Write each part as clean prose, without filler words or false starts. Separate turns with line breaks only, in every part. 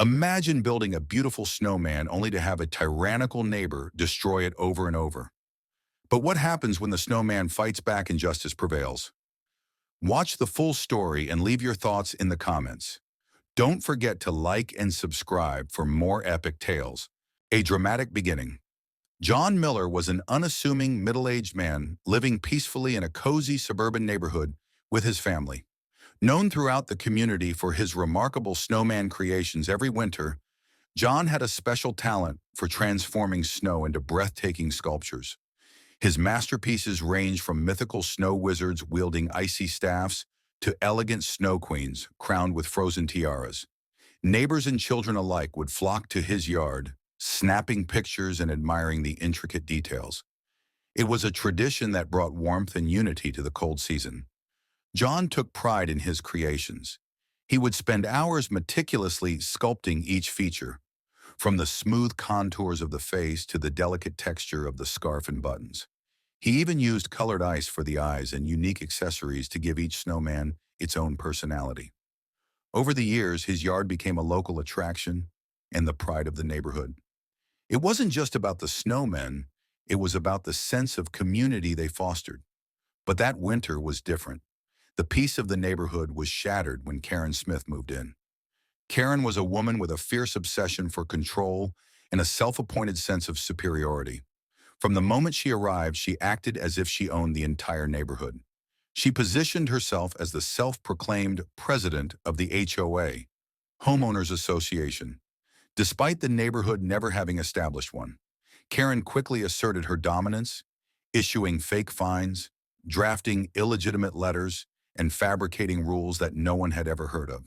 Imagine building a beautiful snowman only to have a tyrannical neighbor destroy it over and over. But what happens when the snowman fights back and justice prevails? Watch the full story and leave your thoughts in the comments. Don't forget to like and subscribe for more epic tales. A dramatic beginning. John Miller was an unassuming middle-aged man living peacefully in a cozy suburban neighborhood with his family. Known throughout the community for his remarkable snowman creations every winter, John had a special talent for transforming snow into breathtaking sculptures. His masterpieces range from mythical snow wizards wielding icy staffs to elegant snow queens crowned with frozen tiaras. Neighbors and children alike would flock to his yard, snapping pictures and admiring the intricate details. It was a tradition that brought warmth and unity to the cold season. John took pride in his creations. He would spend hours meticulously sculpting each feature, from the smooth contours of the face to the delicate texture of the scarf and buttons. He even used colored ice for the eyes and unique accessories to give each snowman its own personality. Over the years, his yard became a local attraction and the pride of the neighborhood. It wasn't just about the snowmen, it was about the sense of community they fostered. But that winter was different. The peace of the neighborhood was shattered when Karen Smith moved in. Karen was a woman with a fierce obsession for control and a self-appointed sense of superiority. From the moment she arrived, she acted as if she owned the entire neighborhood. She positioned herself as the self-proclaimed president of the HOA, Homeowners Association. Despite the neighborhood never having established one, Karen quickly asserted her dominance, issuing fake fines, drafting illegitimate letters, and fabricating rules that no one had ever heard of.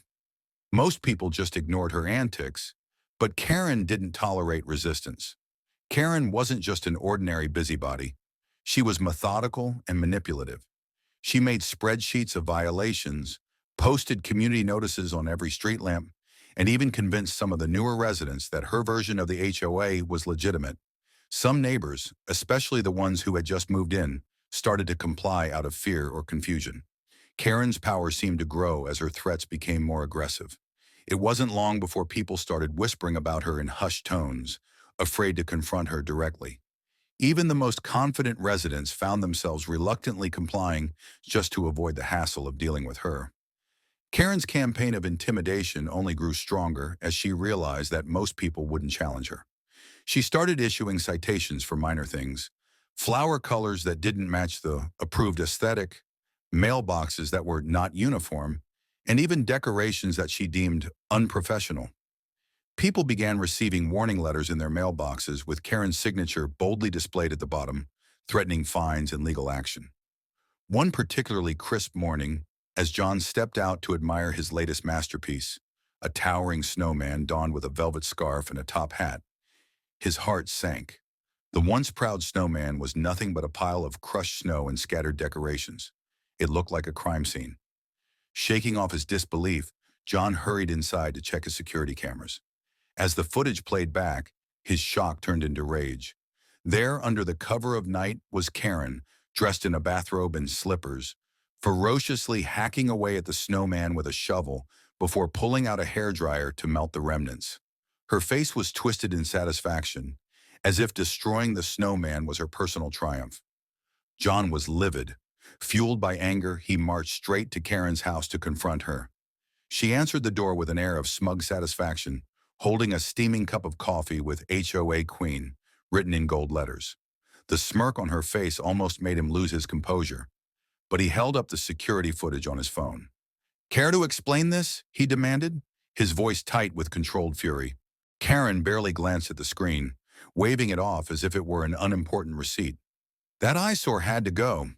Most people just ignored her antics, but Karen didn't tolerate resistance. Karen wasn't just an ordinary busybody. She was methodical and manipulative. She made spreadsheets of violations, posted community notices on every street lamp, and even convinced some of the newer residents that her version of the HOA was legitimate. Some neighbors, especially the ones who had just moved in, started to comply out of fear or confusion. Karen's power seemed to grow as her threats became more aggressive. It wasn't long before people started whispering about her in hushed tones, afraid to confront her directly. Even the most confident residents found themselves reluctantly complying just to avoid the hassle of dealing with her. Karen's campaign of intimidation only grew stronger as she realized that most people wouldn't challenge her. She started issuing citations for minor things: flower colors that didn't match the approved aesthetic, mailboxes that were not uniform, and even decorations that she deemed unprofessional. People began receiving warning letters in their mailboxes with Karen's signature boldly displayed at the bottom, threatening fines and legal action. One particularly crisp morning, as John stepped out to admire his latest masterpiece, a towering snowman donned with a velvet scarf and a top hat, his heart sank. The once proud snowman was nothing but a pile of crushed snow and scattered decorations. It looked like a crime scene. Shaking off his disbelief, John hurried inside to check his security cameras. As the footage played back, his shock turned into rage. There, under the cover of night, was Karen, dressed in a bathrobe and slippers, ferociously hacking away at the snowman with a shovel before pulling out a hairdryer to melt the remnants. Her face was twisted in satisfaction, as if destroying the snowman was her personal triumph. John was livid. Fueled by anger, he marched straight to Karen's house to confront her. She answered the door with an air of smug satisfaction, holding a steaming cup of coffee with HOA Queen written in gold letters. The smirk on her face almost made him lose his composure, but he held up the security footage on his phone. "Care to explain this?" he demanded, his voice tight with controlled fury. Karen barely glanced at the screen, waving it off as if it were an unimportant receipt. "That eyesore had to go.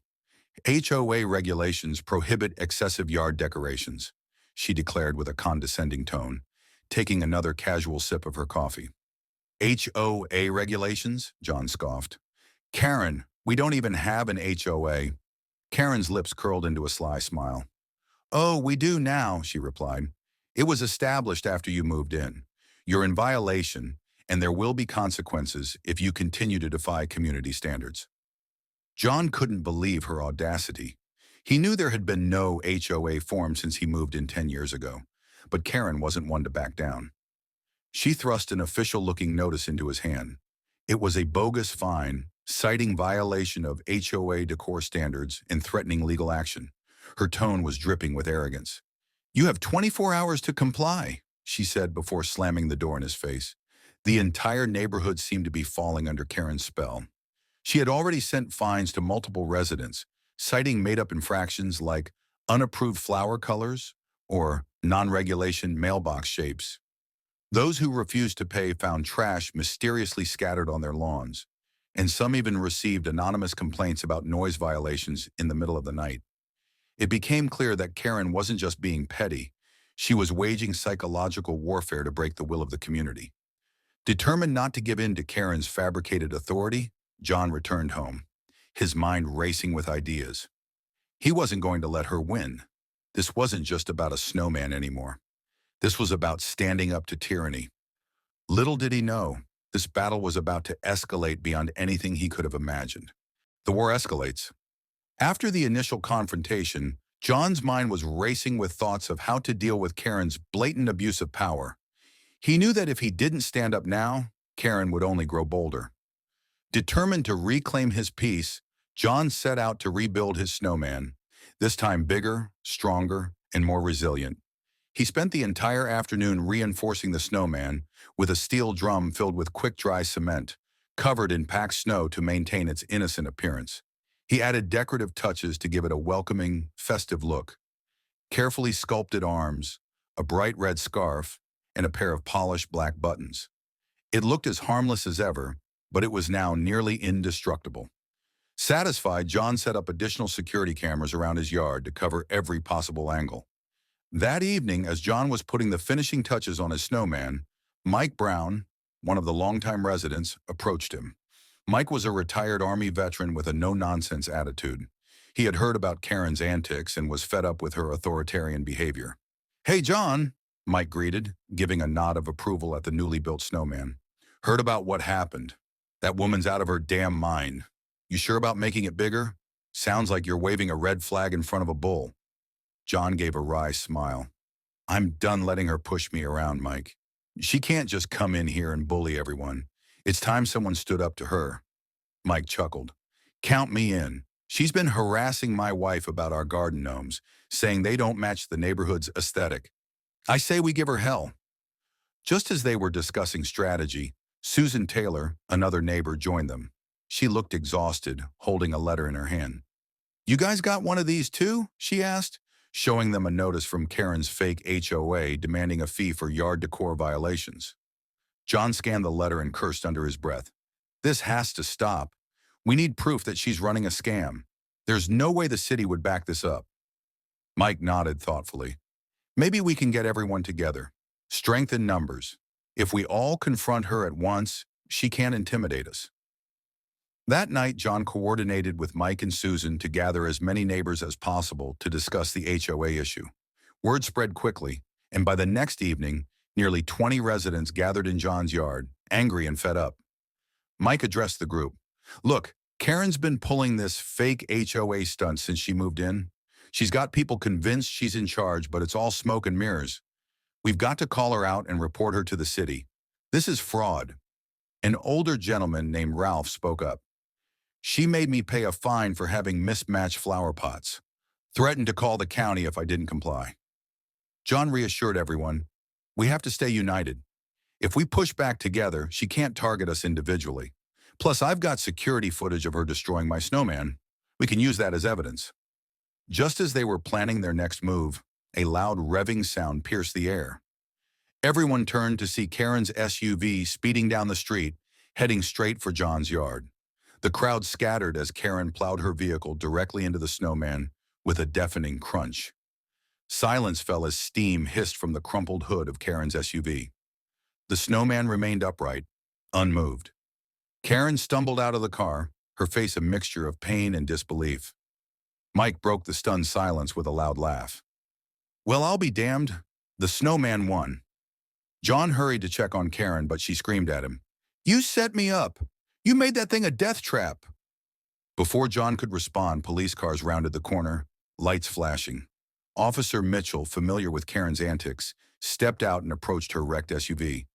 HOA regulations prohibit excessive yard decorations," she declared with a condescending tone, taking another casual sip of her coffee. "HOA regulations?" John scoffed. "Karen, we don't even have an HOA." Karen's lips curled into a sly smile. "Oh, we do now," she replied. "It was established after you moved in. You're in violation, and there will be consequences if you continue to defy community standards." John couldn't believe her audacity. He knew there had been no HOA formed since he moved in 10 years ago, but Karen wasn't one to back down. She thrust an official-looking notice into his hand. It was a bogus fine, citing violation of HOA decor standards and threatening legal action. Her tone was dripping with arrogance. "You have 24 hours to comply," she said before slamming the door in his face. The entire neighborhood seemed to be falling under Karen's spell. She had already sent fines to multiple residents, citing made-up infractions like unapproved flower colors or non-regulation mailbox shapes. Those who refused to pay found trash mysteriously scattered on their lawns, and some even received anonymous complaints about noise violations in the middle of the night. It became clear that Karen wasn't just being petty, she was waging psychological warfare to break the will of the community. Determined not to give in to Karen's fabricated authority, John returned home, his mind racing with ideas. He wasn't going to let her win. This wasn't just about a snowman anymore. This was about standing up to tyranny. Little did he know, this battle was about to escalate beyond anything he could have imagined. The war escalates. After the initial confrontation, John's mind was racing with thoughts of how to deal with Karen's blatant abuse of power. He knew that if he didn't stand up now, Karen would only grow bolder. Determined to reclaim his peace, John set out to rebuild his snowman, this time bigger, stronger, and more resilient. He spent the entire afternoon reinforcing the snowman with a steel drum filled with quick-dry cement, covered in packed snow to maintain its innocent appearance. He added decorative touches to give it a welcoming, festive look. Carefully sculpted arms, a bright red scarf, and a pair of polished black buttons. It looked as harmless as ever, but it was now nearly indestructible. Satisfied, John set up additional security cameras around his yard to cover every possible angle. That evening, as John was putting the finishing touches on his snowman, Mike Brown, one of the longtime residents, approached him. Mike was a retired Army veteran with a no-nonsense attitude. He had heard about Karen's antics and was fed up with her authoritarian behavior. "Hey, John," Mike greeted, giving a nod of approval at the newly built snowman. "Heard about what happened. That woman's out of her damn mind. You sure about making it bigger? Sounds like you're waving a red flag in front of a bull." John gave a wry smile. "I'm done letting her push me around, Mike. She can't just come in here and bully everyone. It's time someone stood up to her." Mike chuckled. "Count me in. She's been harassing my wife about our garden gnomes, saying they don't match the neighborhood's aesthetic. I say we give her hell." Just as they were discussing strategy, Susan Taylor, another neighbor, joined them. She looked exhausted, holding a letter in her hand. "You guys got one of these too?" she asked, showing them a notice from Karen's fake HOA demanding a fee for yard decor violations. John scanned the letter and cursed under his breath. "This has to stop. We need proof that she's running a scam. There's no way the city would back this up." Mike nodded thoughtfully. "Maybe we can get everyone together. Strength in numbers. If we all confront her at once, she can't intimidate us." That night, John coordinated with Mike and Susan to gather as many neighbors as possible to discuss the HOA issue. Word spread quickly, and by the next evening, nearly 20 residents gathered in John's yard, angry and fed up. Mike addressed the group. "Look, Karen's been pulling this fake HOA stunt since she moved in. She's got people convinced she's in charge, but it's all smoke and mirrors. We've got to call her out and report her to the city. This is fraud." An older gentleman named Ralph spoke up. "She made me pay a fine for having mismatched flower pots. Threatened to call the county if I didn't comply." John reassured everyone, "We have to stay united. If we push back together, she can't target us individually. Plus, I've got security footage of her destroying my snowman. We can use that as evidence." Just as they were planning their next move, a loud revving sound pierced the air. Everyone turned to see Karen's SUV speeding down the street, heading straight for John's yard. The crowd scattered as Karen plowed her vehicle directly into the snowman with a deafening crunch. Silence fell as steam hissed from the crumpled hood of Karen's SUV. The snowman remained upright, unmoved. Karen stumbled out of the car, her face a mixture of pain and disbelief. Mike broke the stunned silence with a loud laugh. "Well, I'll be damned. The snowman won." John hurried to check on Karen, but she screamed at him. "You set me up. You made that thing a death trap." Before John could respond, police cars rounded the corner, lights flashing. Officer Mitchell, familiar with Karen's antics, stepped out and approached her wrecked SUV.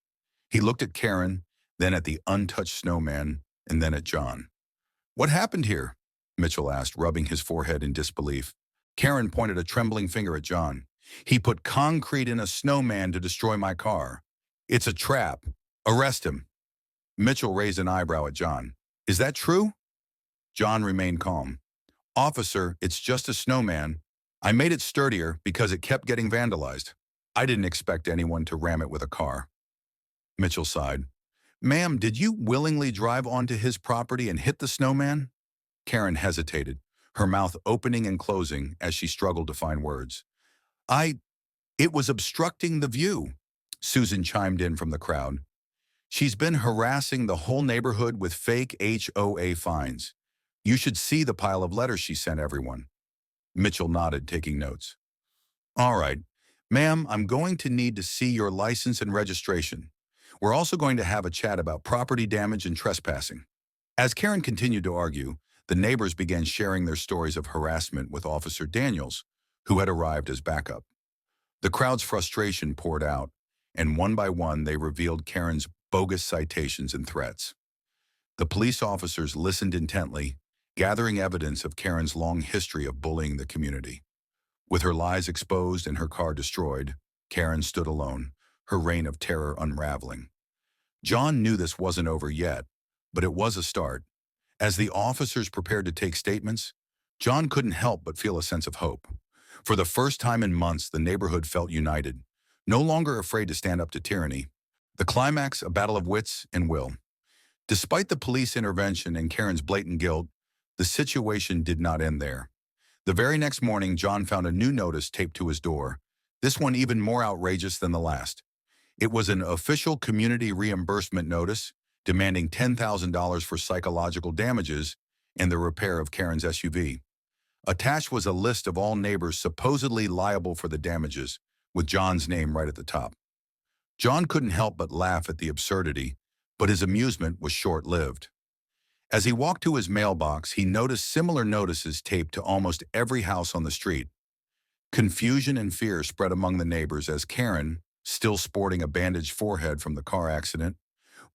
He looked at Karen, then at the untouched snowman, and then at John. "What happened here?" Mitchell asked, rubbing his forehead in disbelief. Karen pointed a trembling finger at John. "He put concrete in a snowman to destroy my car. It's a trap. Arrest him." Mitchell raised an eyebrow at John. "Is that true?" John remained calm. "Officer, it's just a snowman. I made it sturdier because it kept getting vandalized. I didn't expect anyone to ram it with a car." Mitchell sighed. "Ma'am, did you willingly drive onto his property and hit the snowman?" Karen hesitated, her mouth opening and closing as she struggled to find words. It was obstructing the view," Susan chimed in from the crowd. "She's been harassing the whole neighborhood with fake HOA fines. You should see the pile of letters she sent everyone." Mitchell nodded, taking notes. "All right. Ma'am, I'm going to need to see your license and registration. We're also going to have a chat about property damage and trespassing." As Karen continued to argue, the neighbors began sharing their stories of harassment with Officer Daniels, who had arrived as backup. The crowd's frustration poured out, and one by one they revealed Karen's bogus citations and threats. The police officers listened intently, gathering evidence of Karen's long history of bullying the community. With her lies exposed and her car destroyed, Karen stood alone, her reign of terror unraveling. John knew this wasn't over yet, but it was a start. As the officers prepared to take statements, John couldn't help but feel a sense of hope. For the first time in months, the neighborhood felt united, no longer afraid to stand up to tyranny. The climax, a battle of wits and will. Despite the police intervention and Karen's blatant guilt, the situation did not end there. The very next morning, John found a new notice taped to his door, this one even more outrageous than the last. It was an official community reimbursement notice demanding $10,000 for psychological damages and the repair of Karen's SUV. Attached was a list of all neighbors supposedly liable for the damages, with John's name right at the top. John couldn't help but laugh at the absurdity, but his amusement was short-lived. As he walked to his mailbox, he noticed similar notices taped to almost every house on the street. Confusion and fear spread among the neighbors as Karen, still sporting a bandaged forehead from the car accident,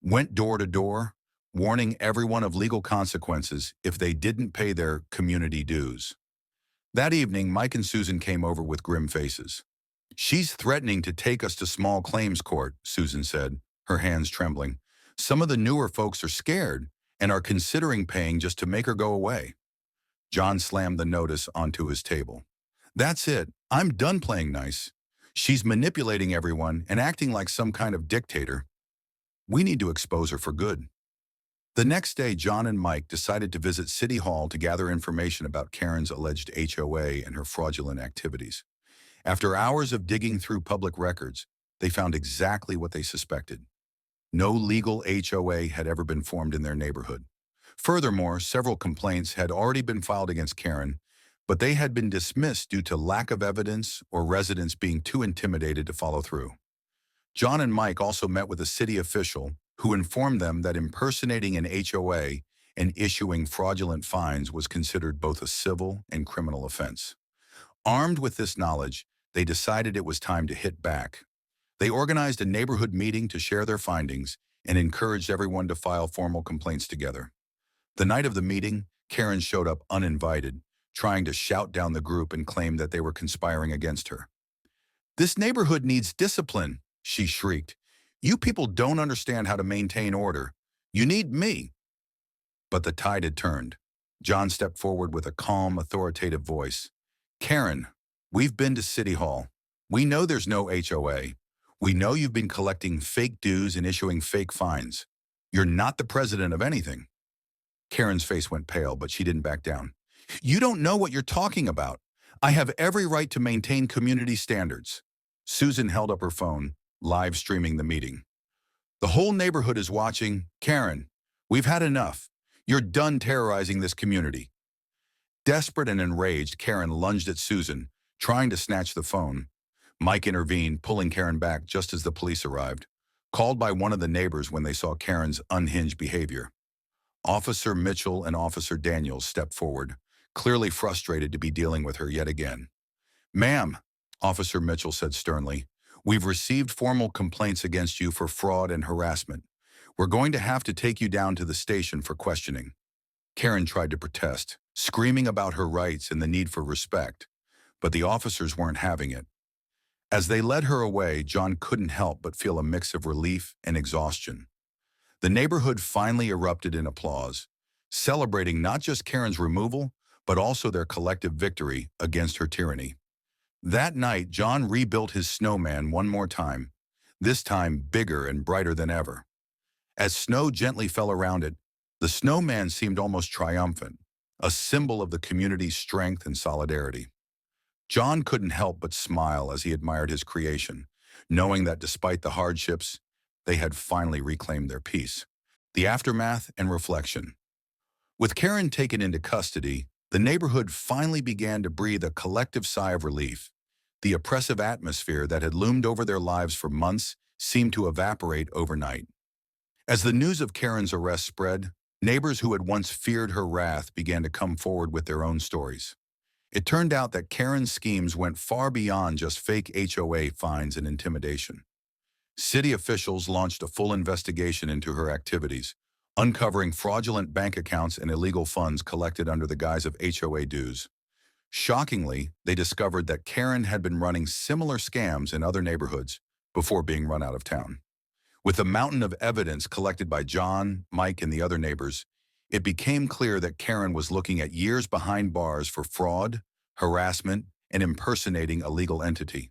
went door to door, warning everyone of legal consequences if they didn't pay their community dues. That evening, Mike and Susan came over with grim faces. "She's threatening to take us to small claims court," Susan said, her hands trembling. "Some of the newer folks are scared and are considering paying just to make her go away." John slammed the notice onto his table. "That's it. I'm done playing nice. She's manipulating everyone and acting like some kind of dictator. We need to expose her for good." The next day, John and Mike decided to visit City Hall to gather information about Karen's alleged HOA and her fraudulent activities. After hours of digging through public records, they found exactly what they suspected. No legal HOA had ever been formed in their neighborhood. Furthermore, several complaints had already been filed against Karen, but they had been dismissed due to lack of evidence or residents being too intimidated to follow through. John and Mike also met with a city official who informed them that impersonating an HOA and issuing fraudulent fines was considered both a civil and criminal offense. Armed with this knowledge, they decided it was time to hit back. They organized a neighborhood meeting to share their findings and encouraged everyone to file formal complaints together. The night of the meeting, Karen showed up uninvited, trying to shout down the group and claim that they were conspiring against her. "This neighborhood needs discipline," she shrieked. "You people don't understand how to maintain order. You need me." But the tide had turned. John stepped forward with a calm, authoritative voice. "Karen, we've been to City Hall. We know there's no HOA. We know you've been collecting fake dues and issuing fake fines. You're not the president of anything." Karen's face went pale, but she didn't back down. "You don't know what you're talking about. I have every right to maintain community standards." Susan held up her phone, live streaming the meeting. "The whole neighborhood is watching. Karen, we've had enough. You're done terrorizing this community." Desperate and enraged, Karen lunged at Susan, trying to snatch the phone. Mike intervened, pulling Karen back just as the police arrived, called by one of the neighbors when they saw Karen's unhinged behavior. Officer Mitchell and Officer Daniels stepped forward, clearly frustrated to be dealing with her yet again. "Ma'am," Officer Mitchell said sternly, We've received formal complaints against you for fraud and harassment. We're going to have to take you down to the station for questioning." Karen tried to protest, screaming about her rights and the need for respect, but the officers weren't having it. As they led her away, John couldn't help but feel a mix of relief and exhaustion. The neighborhood finally erupted in applause, celebrating not just Karen's removal, but also their collective victory against her tyranny. That night, John rebuilt his snowman one more time, this time bigger and brighter than ever. As snow gently fell around it, the snowman seemed almost triumphant, a symbol of the community's strength and solidarity. John couldn't help but smile as he admired his creation, knowing that despite the hardships, they had finally reclaimed their peace. The aftermath and reflection. With Karen taken into custody, the neighborhood finally began to breathe a collective sigh of relief. The oppressive atmosphere that had loomed over their lives for months seemed to evaporate overnight. As the news of Karen's arrest spread, neighbors who had once feared her wrath began to come forward with their own stories. It turned out that Karen's schemes went far beyond just fake HOA fines and intimidation. City officials launched a full investigation into her activities, uncovering fraudulent bank accounts and illegal funds collected under the guise of HOA dues. Shockingly, they discovered that Karen had been running similar scams in other neighborhoods before being run out of town. With a mountain of evidence collected by John, Mike, and the other neighbors, it became clear that Karen was looking at years behind bars for fraud, harassment, and impersonating a legal entity.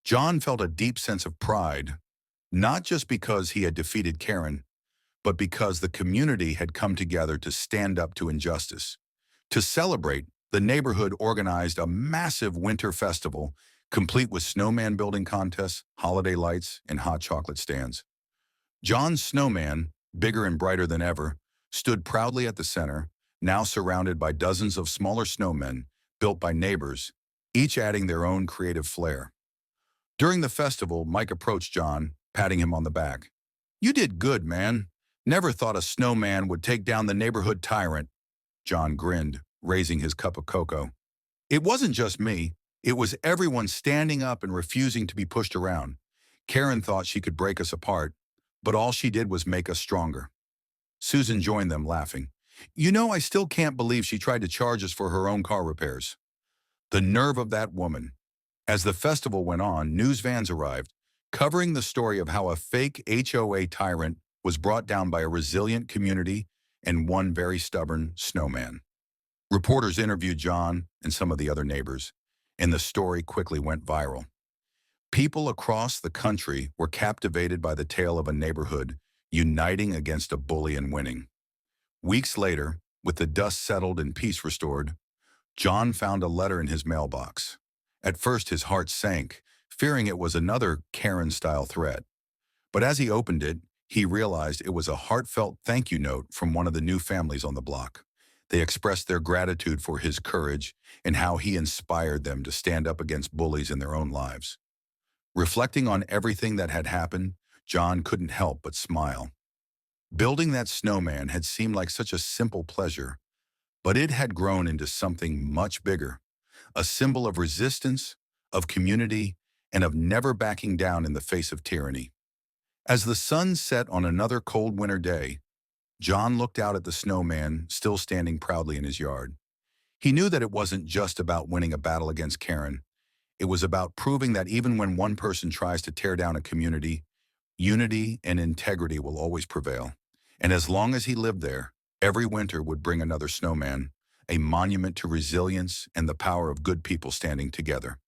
John felt a deep sense of pride, not just because he had defeated Karen, but because the community had come together to stand up to injustice. To celebrate, the neighborhood organized a massive winter festival, complete with snowman building contests, holiday lights, and hot chocolate stands. John's snowman, bigger and brighter than ever, stood proudly at the center, now surrounded by dozens of smaller snowmen built by neighbors, each adding their own creative flair. During the festival, Mike approached John, patting him on the back. "You did good, man. Never thought a snowman would take down the neighborhood tyrant." John grinned, raising his cup of cocoa. "It wasn't just me. It was everyone standing up and refusing to be pushed around. Karen thought she could break us apart, but all she did was make us stronger." Susan joined them, laughing. "You know, I still can't believe she tried to charge us for her own car repairs." The nerve of that woman. As the festival went on, news vans arrived, covering the story of how a fake HOA tyrant was brought down by a resilient community and one very stubborn snowman. Reporters interviewed John and some of the other neighbors, and the story quickly went viral. People across the country were captivated by the tale of a neighborhood uniting against a bully and winning. Weeks later, with the dust settled and peace restored, John found a letter in his mailbox. At first, his heart sank, fearing it was another Karen-style threat. But as he opened it, he realized it was a heartfelt thank you note from one of the new families on the block. They expressed their gratitude for his courage and how he inspired them to stand up against bullies in their own lives. Reflecting on everything that had happened, John couldn't help but smile. Building that snowman had seemed like such a simple pleasure, but it had grown into something much bigger, a symbol of resistance, of community, and of never backing down in the face of tyranny. As the sun set on another cold winter day, John looked out at the snowman still standing proudly in his yard. He knew that it wasn't just about winning a battle against Karen. It was about proving that even when one person tries to tear down a community, unity and integrity will always prevail. And as long as he lived there, every winter would bring another snowman, a monument to resilience and the power of good people standing together.